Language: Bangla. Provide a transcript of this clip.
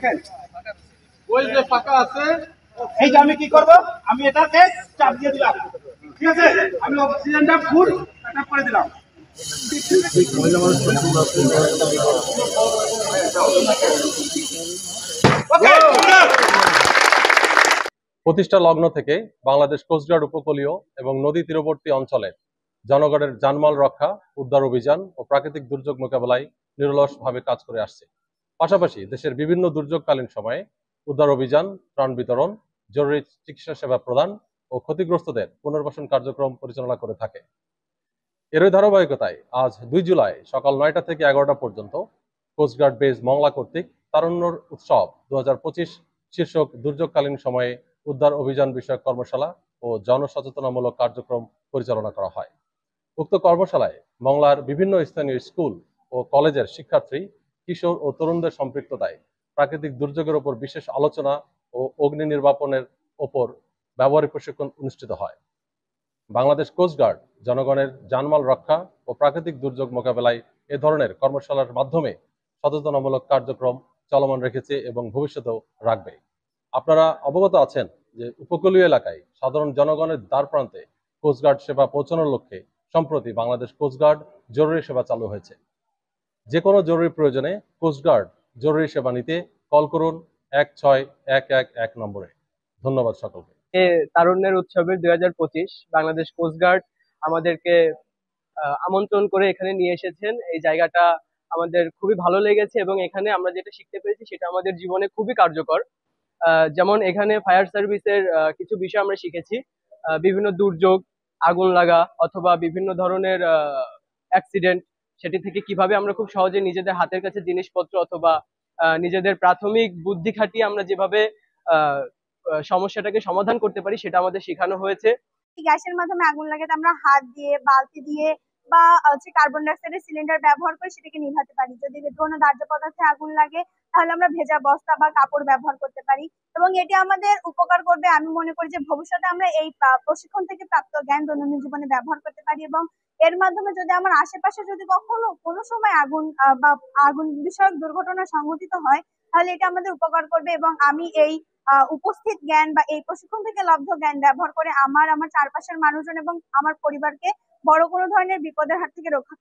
দেখেন ওই যে ফাঁকা আছে, এই যে আমি কি করব, আমি এটাকে চাপ দিয়ে দিলাম, ঠিক আছে, আমি অক্সিজেনটা ফুল এটা করে দিলাম। প্রতিষ্ঠা লগ্ন থেকে বাংলাদেশ কোস্টগার্ড উপকূলীয় এবং নদী তীরবর্তী অঞ্চলে জনগণের জানমাল রক্ষা, উদ্ধার অভিযান ও প্রাকৃতিক দুর্যোগ মোকাবেলায় নিরলসভাবে কাজ করে আসছে। পাশাপাশি দেশের বিভিন্ন দুর্যোগকালীন সময়ে উদ্ধার অভিযান, ত্রাণ বিতরণ, জরুরি চিকিৎসা সেবা প্রদান ও ক্ষতিগ্রস্তদের পুনর্বাসন কার্যক্রম পরিচালনা করে থাকে। এরই ধারাবাহিকতায় আজ 2 জুলাই সকাল 9টা থেকে 11টা পর্যন্ত কোস্টগার্ড বেজ মংলা কর্তৃক তারুণ্যর উৎসব 2025 শীর্ষক দুর্যোগকালীন সময়ে উদ্ধার অভিযান বিষয়ক কর্মশালা ও জনসচেতনামূলক কার্যক্রম পরিচালনা করা হয়। উক্ত কর্মশালায় মংলার বিভিন্ন স্থানীয় স্কুল ও কলেজের শিক্ষার্থী, কিশোর ও তরুণদের সম্পৃক্ততায় প্রাকৃতিক দুর্যোগের উপর বিশেষ আলোচনা ও অগ্নি নির্বাপনের ওপর ব্যবহারিক প্রশিক্ষণ অনুষ্ঠিত হয়। বাংলাদেশ কোস্টগার্ড জনগণের জানমাল রক্ষা ও প্রাকৃতিক দুর্যোগ মোকাবেলায় এ ধরনের কর্মশালার মাধ্যমে সচেতনামূলক কার্যক্রম চলমান রেখেছে এবং ভবিষ্যতেও রাখবে। আপনারা অবগত আছেন যে উপকূলীয় এলাকায় সাধারণ জনগণের দ্বার প্রান্তে কোস্টগার্ড সেবা পৌঁছানোর লক্ষ্যে সম্প্রতি বাংলাদেশ কোস্টগার্ড জরুরি সেবা চালু হয়েছে। যে কোনো জরুরি প্রয়োজনে কোস্টগার্ড জরুরি সেবা নিতে কল করুন 16111 নম্বরে। ধন্যবাদ সকলকে। তারুণ্যের উৎসবের 2025 বাংলাদেশ কোস্টগার্ড আমাদেরকে আমন্ত্রণ করে এখানে নিয়ে এসেছেন। এই জায়গাটা আমাদের খুবই ভালো লেগেছে এবং এখানে আমরা যেটা শিখতে পেরেছি সেটা আমাদের জীবনে খুবই কার্যকর। যেমন এখানে ফায়ার সার্ভিসের কিছু বিষয় আমরা শিখেছি। বিভিন্ন দুর্যোগ, আগুন লাগা অথবা বিভিন্ন ধরনের অ্যাক্সিডেন্ট, সেটি থেকে কিভাবে আমরা খুব সহজে নিজেদের হাতের কাছে জিনিসপত্র অথবা নিজেদের প্রাথমিক বুদ্ধি খাটিয়ে আমরা যেভাবে সমস্যাটাকে সমাধান করতে পারি সেটা আমাদের শেখানো হয়েছে। গ্যাসের মাধ্যমে আগুন লাগে আমরা হাত দিয়ে, বালতি দিয়ে বা কার্বন ডাইঅক্সাইডের সিলিন্ডার ব্যবহার করে সেটাকে নিভাতে পারি। যদি কোনো দাহ্য পদার্থে আগুন লাগে তাহলে আমরা ভেজা বস্তা বা কাপড় ব্যবহার করতে পারি এবং এটি আমাদের উপকার করবে। আমি মনে করি যে ভবিষ্যতে আমরা এই প্রশিক্ষণ থেকে প্রাপ্ত জ্ঞান দৈনন্দিন জীবনে ব্যবহার করতে পারি এবং এর মাধ্যমে যদি আমার আশেপাশে যদি কখনো কোনো সময় আগুন বা আগুন বিষয়ক দুর্ঘটনা সংঘটিত হয় তাহলে এটা আমাদের উপকার করবে এবং আমি এই উপস্থিত জ্ঞান বা এই প্রশিক্ষণ থেকে লব্ধ জ্ঞান ব্যবহার করে আমার চারপাশের মানুষজন এবং আমার পরিবারকে বড় কোনো ধরনের বিপদের হাত থেকে রক্ষা